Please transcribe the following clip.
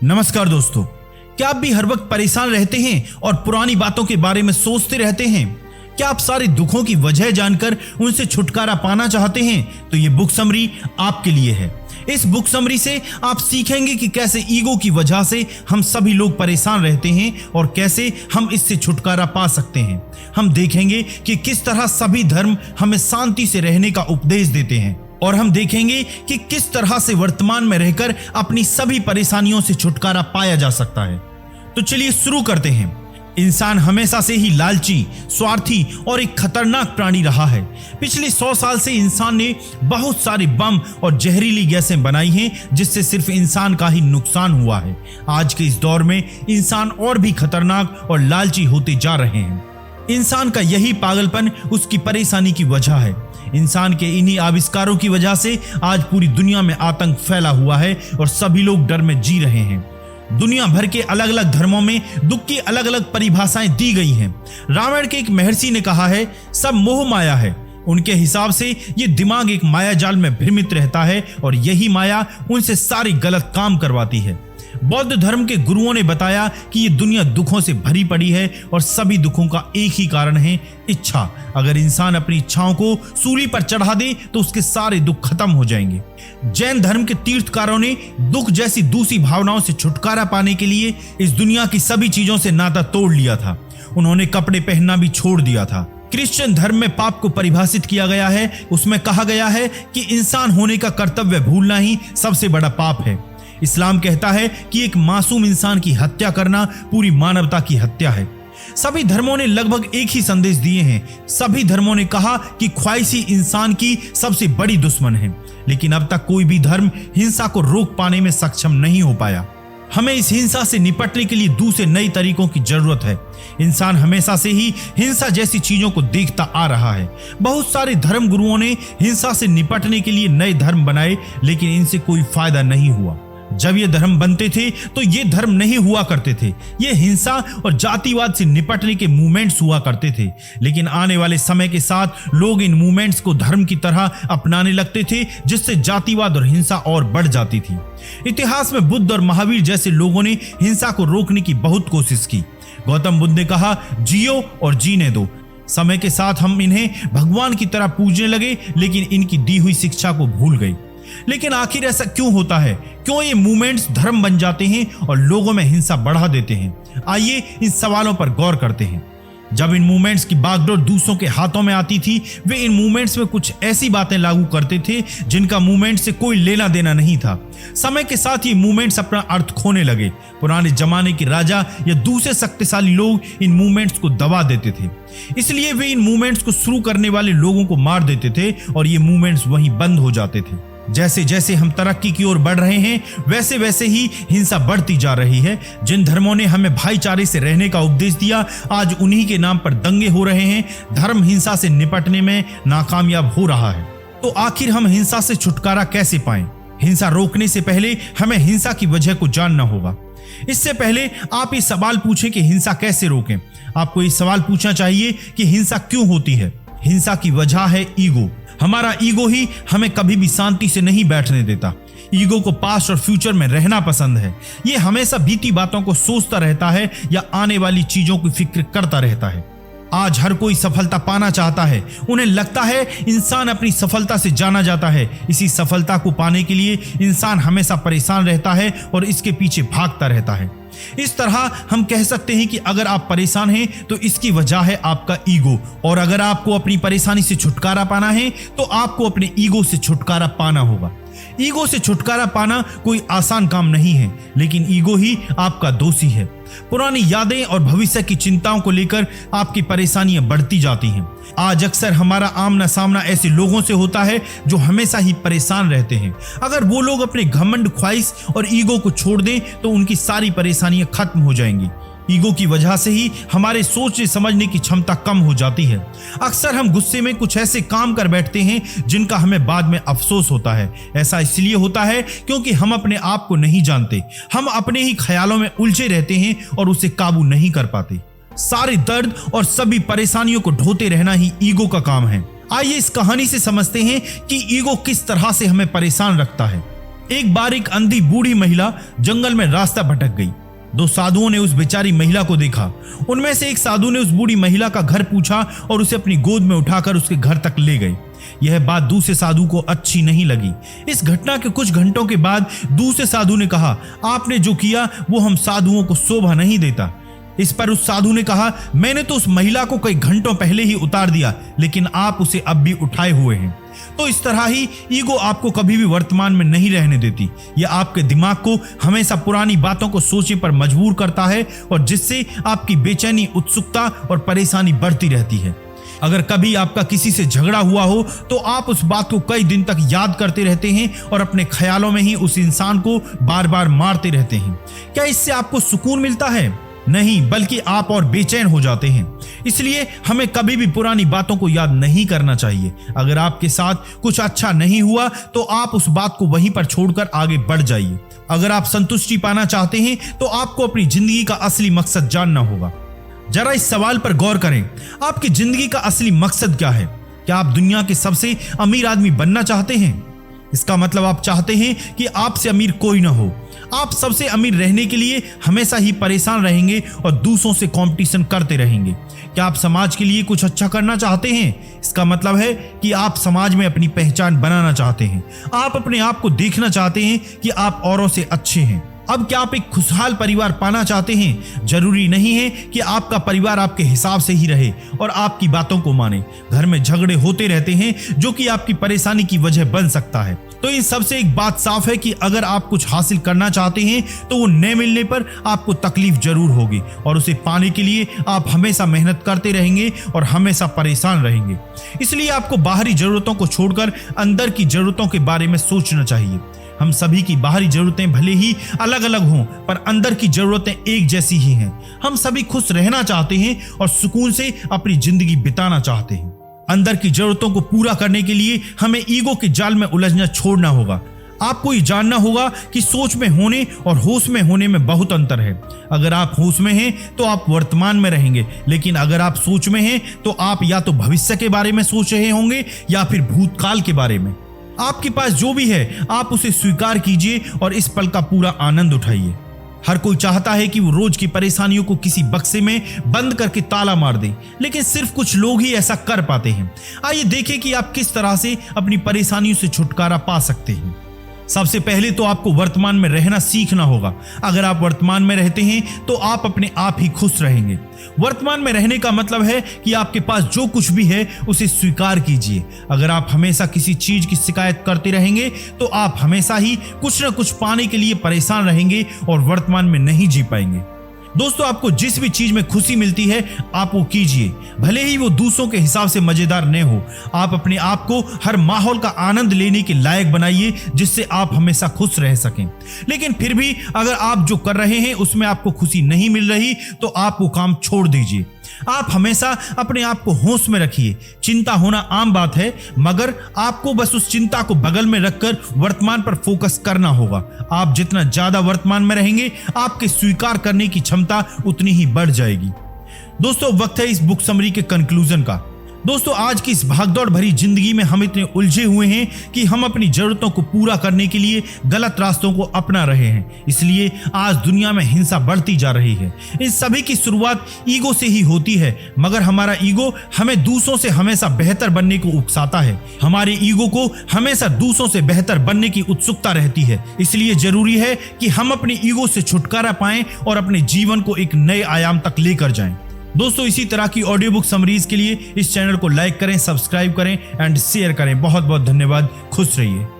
नमस्कार दोस्तों, क्या आप भी हर वक्त परेशान रहते हैं और पुरानी बातों के बारे में सोचते रहते हैं? क्या आप सारे दुखों की वजह जानकर उनसे छुटकारा पाना चाहते हैं? तो ये बुक समरी आपके लिए है। इस बुक समरी से आप सीखेंगे कि कैसे ईगो की वजह से हम सभी लोग परेशान रहते हैं और कैसे हम इससे छुटकारा पा सकते हैं। हम देखेंगे कि किस तरह सभी धर्म हमें शांति से रहने का उपदेश देते हैं और हम देखेंगे कि किस तरह से वर्तमान में रहकर अपनी सभी परेशानियों से छुटकारा पाया जा सकता है। तो चलिए शुरू करते हैं। इंसान हमेशा से ही लालची, स्वार्थी और एक खतरनाक प्राणी रहा है। पिछले 100 साल से इंसान ने बहुत सारे बम और जहरीली गैसें बनाई हैं जिससे सिर्फ इंसान का ही नुकसान हुआ है। आज के इस दौर में इंसान और भी खतरनाक और लालची होते जा रहे हैं। इंसान का यही पागलपन उसकी परेशानी की वजह है। इंसान के इन्हीं आविष्कारों की वजह से आज पूरी दुनिया में आतंक फैला हुआ है और सभी लोग डर में जी रहे हैं। दुनिया भर के अलग अलग धर्मों में दुख की अलग अलग परिभाषाएं दी गई हैं। रामायण के एक महर्षि ने कहा है, सब मोह माया है। उनके हिसाब से ये दिमाग एक माया जाल में भ्रमित रहता है और यही माया उनसे सारी गलत काम करवाती है। बौद्ध धर्म के गुरुओं ने बताया कि ये दुनिया दुखों से भरी पड़ी है और सभी दुखों का एक ही कारण है, इच्छा। अगर इंसान अपनी इच्छाओं को सूली पर चढ़ा दे तो उसके सारे दुख खत्म हो जाएंगे। जैन धर्म के तीर्थकारों ने दुख जैसी दूसरी भावनाओं से छुटकारा पाने के लिए इस दुनिया की सभी चीजों से नाता तोड़ लिया था। उन्होंने कपड़े पहनना भी छोड़ दिया था। क्रिश्चियन धर्म में पाप को परिभाषित किया गया है। उसमें कहा गया है कि इंसान होने का कर्तव्य भूलना ही सबसे बड़ा पाप है। इस्लाम कहता है कि एक मासूम इंसान की हत्या करना पूरी मानवता की हत्या है। सभी धर्मों ने लगभग एक ही संदेश दिए हैं। सभी धर्मों ने कहा कि ख्वाहिश ही इंसान की सबसे बड़ी दुश्मन है, लेकिन अब तक कोई भी धर्म हिंसा को रोक पाने में सक्षम नहीं हो पाया। हमें इस हिंसा से निपटने के लिए दूसरे नए तरीकों की जरूरत है। इंसान हमेशा से ही हिंसा जैसी चीजों को देखता आ रहा है। बहुत सारे धर्म गुरुओं ने हिंसा से निपटने के लिए नए धर्म बनाए, लेकिन इनसे कोई फायदा नहीं हुआ। जब ये धर्म बनते थे तो ये धर्म नहीं हुआ करते थे। ये हिंसा और जातिवाद से निपटने के मूवमेंट्स हुआ करते थे, लेकिन आने वाले समय के साथ लोग इन मूवमेंट्स को धर्म की तरह अपनाने लगते थे, जिससे जातिवाद और हिंसा और बढ़ जाती थी। इतिहास में बुद्ध और महावीर जैसे लोगों ने हिंसा को रोकने की बहुत कोशिश की। गौतम बुद्ध ने कहा, जियो और जीने दो। समय के साथ हम इन्हें भगवान की तरह पूजने लगे, लेकिन इनकी दी हुई शिक्षा को भूल गए। लेकिन आखिर ऐसा क्यों होता है? क्यों ये मूवमेंट्स धर्म बन जाते हैं और लोगों में हिंसा बढ़ा देते हैं? आइए इन सवालों पर गौर करते हैं। जब इन मूवमेंट्स की बागडोर दूसरों के हाथों में आती थी, वे इन मूवमेंट्स में कुछ ऐसी बातें लागू करते थे जिनका मूवमेंट से कोई लेना देना नहीं था। समय के साथ ये मूवमेंट्स अपना अर्थ खोने लगे। पुराने जमाने के राजा या दूसरे शक्तिशाली लोग इन मूवमेंट्स को दबा देते थे, इसलिए वे इन मूवमेंट्स को शुरू करने वाले लोगों को मार देते थे और ये मूवमेंट्स वहीं बंद हो जाते थे। जैसे जैसे हम तरक्की की ओर बढ़ रहे हैं, वैसे वैसे ही हिंसा बढ़ती जा रही है। जिन धर्मों ने हमें भाईचारे से रहने का उपदेश दिया, आज उन्हीं के नाम पर दंगे हो रहे हैं। धर्म हिंसा से निपटने में नाकामयाब हो रहा है। तो आखिर हम हिंसा से छुटकारा कैसे पाएं? हिंसा रोकने से पहले हमें हिंसा की वजह को जानना होगा। इससे पहले आप ये सवाल पूछें कि हिंसा कैसे रोकें। आपको ये सवाल पूछना चाहिए कि हिंसा क्यों होती है। हिंसा की वजह है ईगो। हमारा ईगो ही हमें कभी भी शांति से नहीं बैठने देता। ईगो को पास्ट और फ्यूचर में रहना पसंद है। ये हमेशा बीती बातों को सोचता रहता है या आने वाली चीजों की फिक्र करता रहता है। आज हर कोई सफलता पाना चाहता है। उन्हें लगता है इंसान अपनी सफलता से जाना जाता है। इसी सफलता को पाने के लिए इंसान हमेशा परेशान रहता है और इसके पीछे भागता रहता है। इस तरह हम कह सकते हैं कि अगर आप परेशान हैं तो इसकी वजह है आपका ईगो, और अगर आपको अपनी परेशानी से छुटकारा पाना है तो आपको अपने ईगो से छुटकारा पाना होगा। ईगो से छुटकारा पाना कोई आसान काम नहीं है, लेकिन ईगो ही आपका दोषी है। पुरानी यादें और भविष्य की चिंताओं को लेकर आपकी परेशानियां बढ़ती जाती हैं। आज अक्सर हमारा आमना सामना ऐसे लोगों से होता है जो हमेशा ही परेशान रहते हैं। अगर वो लोग अपने घमंड, ख्वाहिश और ईगो को छोड़ दें तो उनकी सारी परेशानियां खत्म हो जाएंगी। ईगो की वजह से ही हमारे सोचने समझने की क्षमता कम हो जाती है। अक्सर हम गुस्से में कुछ ऐसे काम कर बैठते हैं जिनका हमें बाद में अफसोस होता है। ऐसा इसलिए होता है क्योंकि हम अपने आप को नहीं जानते। हम अपने ही ख्यालों में उलझे रहते हैं और उसे काबू नहीं कर पाते। सारे दर्द और सभी परेशानियों को ढोते रहना ही ईगो का काम है। आइए इस कहानी से समझते हैं कि ईगो किस तरह से हमें परेशान रखता है। एक बार एक अंधी बूढ़ी महिला जंगल में रास्ता भटक गई। दो साधुओं ने उस बेचारी महिला को देखा। उनमें से एक साधु ने उस बूढ़ी महिला का घर पूछा और उसे अपनी गोद में उठाकर उसके घर तक ले गए। यह बात दूसरे साधु को अच्छी नहीं लगी। इस घटना के कुछ घंटों के बाद दूसरे साधु ने कहा, आपने जो किया वो हम साधुओं को शोभा नहीं देता। इस पर उस साधु ने कहा, मैंने तो उस महिला को कई घंटों पहले ही उतार दिया, लेकिन आप उसे अब भी उठाए हुए हैं। तो इस तरह ही ईगो आपको कभी भी वर्तमान में नहीं रहने देती। यह आपके दिमाग को हमेशा पुरानी बातों को सोचने पर मजबूर करता है और जिससे आपकी बेचैनी, उत्सुकता और परेशानी बढ़ती रहती है। अगर कभी आपका किसी से झगड़ा हुआ हो तो आप उस बात को कई दिन तक याद करते रहते हैं और अपने ख्यालों में ही उस इंसान को बार बार मारते रहते हैं। क्या इससे आपको सुकून मिलता है? नहीं, बल्कि आप और बेचैन हो जाते हैं। इसलिए हमें कभी भी पुरानी बातों को याद नहीं करना चाहिए। अगर आपके साथ कुछ अच्छा नहीं हुआ तो आप उस बात को वहीं पर छोड़कर आगे बढ़ जाइए। अगर आप संतुष्टि पाना चाहते हैं तो आपको अपनी जिंदगी का असली मकसद जानना होगा। जरा इस सवाल पर गौर करें, आपकी जिंदगी का असली मकसद क्या है? क्या आप दुनिया के सबसे अमीर आदमी बनना चाहते हैं? इसका मतलब आप चाहते हैं कि आपसे अमीर कोई ना हो। आप सबसे अमीर रहने के लिए हमेशा ही परेशान रहेंगे और दूसरों से कंपटीशन करते रहेंगे। क्या आप समाज के लिए कुछ अच्छा करना चाहते हैं? इसका मतलब है कि आप समाज में अपनी पहचान बनाना चाहते हैं। आप अपने आप को देखना चाहते हैं कि आप औरों से अच्छे हैं। अब क्या आप एक खुशहाल परिवार पाना चाहते हैं? जरूरी नहीं है कि आपका परिवार आपके हिसाब से ही रहे और आपकी बातों को माने। घर में झगड़े होते रहते हैं जो कि आपकी परेशानी की वजह बन सकता है। तो इन सबसे एक बात साफ है कि अगर आप कुछ हासिल करना चाहते हैं तो वो न मिलने पर आपको तकलीफ जरूर होगी और उसे पाने के लिए आप हमेशा मेहनत करते रहेंगे और हमेशा परेशान रहेंगे। इसलिए आपको बाहरी जरूरतों को छोड़कर अंदर की जरूरतों के बारे में सोचना चाहिए। हम सभी की बाहरी जरूरतें भले ही अलग अलग हों, पर अंदर की जरूरतें एक जैसी ही हैं। हम सभी खुश रहना चाहते हैं और सुकून से अपनी जिंदगी बिताना चाहते हैं। अंदर की जरूरतों को पूरा करने के लिए हमें ईगो के जाल में उलझना छोड़ना होगा। आपको ये जानना होगा कि सोच में होने और होश में होने में बहुत अंतर है। अगर आप होश में हैं तो आप वर्तमान में रहेंगे, लेकिन अगर आप सोच में हैं तो आप या तो भविष्य के बारे में सोच रहे होंगे या फिर भूतकाल के बारे में। आपके पास जो भी है आप उसे स्वीकार कीजिए और इस पल का पूरा आनंद उठाइए। हर कोई चाहता है कि वो रोज की परेशानियों को किसी बक्से में बंद करके ताला मार दे, लेकिन सिर्फ कुछ लोग ही ऐसा कर पाते हैं। आइए देखें कि आप किस तरह से अपनी परेशानियों से छुटकारा पा सकते हैं। सबसे पहले तो आपको वर्तमान में रहना सीखना होगा। अगर आप वर्तमान में रहते हैं तो आप अपने आप ही खुश रहेंगे। वर्तमान में रहने का मतलब है कि आपके पास जो कुछ भी है उसे स्वीकार कीजिए। अगर आप हमेशा किसी चीज की शिकायत करते रहेंगे तो आप हमेशा ही कुछ न कुछ पाने के लिए परेशान रहेंगे और वर्तमान में नहीं जी पाएंगे। दोस्तों, आपको जिस भी चीज में खुशी मिलती है आप वो कीजिए, भले ही वो दूसरों के हिसाब से मजेदार न हो। आप अपने आप को हर माहौल का आनंद लेने के लायक बनाइए जिससे आप हमेशा खुश रह सकें। लेकिन फिर भी अगर आप जो कर रहे हैं उसमें आपको खुशी नहीं मिल रही तो आप वो काम छोड़ दीजिए। आप हमेशा अपने आप को होश में रखिए। चिंता होना आम बात है, मगर आपको बस उस चिंता को बगल में रखकर वर्तमान पर फोकस करना होगा। आप जितना ज्यादा वर्तमान में रहेंगे आपके स्वीकार करने की क्षमता उतनी ही बढ़ जाएगी। दोस्तों, वक्त है इस बुक समरी के कंक्लूजन का। दोस्तों, आज की इस भागदौड़ भरी जिंदगी में हम इतने उलझे हुए हैं कि हम अपनी जरूरतों को पूरा करने के लिए गलत रास्तों को अपना रहे हैं। इसलिए आज दुनिया में हिंसा बढ़ती जा रही है। इन सभी की शुरुआत ईगो से ही होती है, मगर हमारा ईगो हमें दूसरों से हमेशा बेहतर बनने को उकसाता है। हमारे ईगो को हमेशा दूसरों से बेहतर बनने की उत्सुकता रहती है। इसलिए जरूरी है कि हम अपने ईगो से छुटकारा पाएं और अपने जीवन को एक नए आयाम तक लेकर जाएं। दोस्तों, इसी तरह की ऑडियो बुक समरीज के लिए इस चैनल को लाइक करें, सब्सक्राइब करें एंड शेयर करें। बहुत बहुत धन्यवाद। खुश रहिए।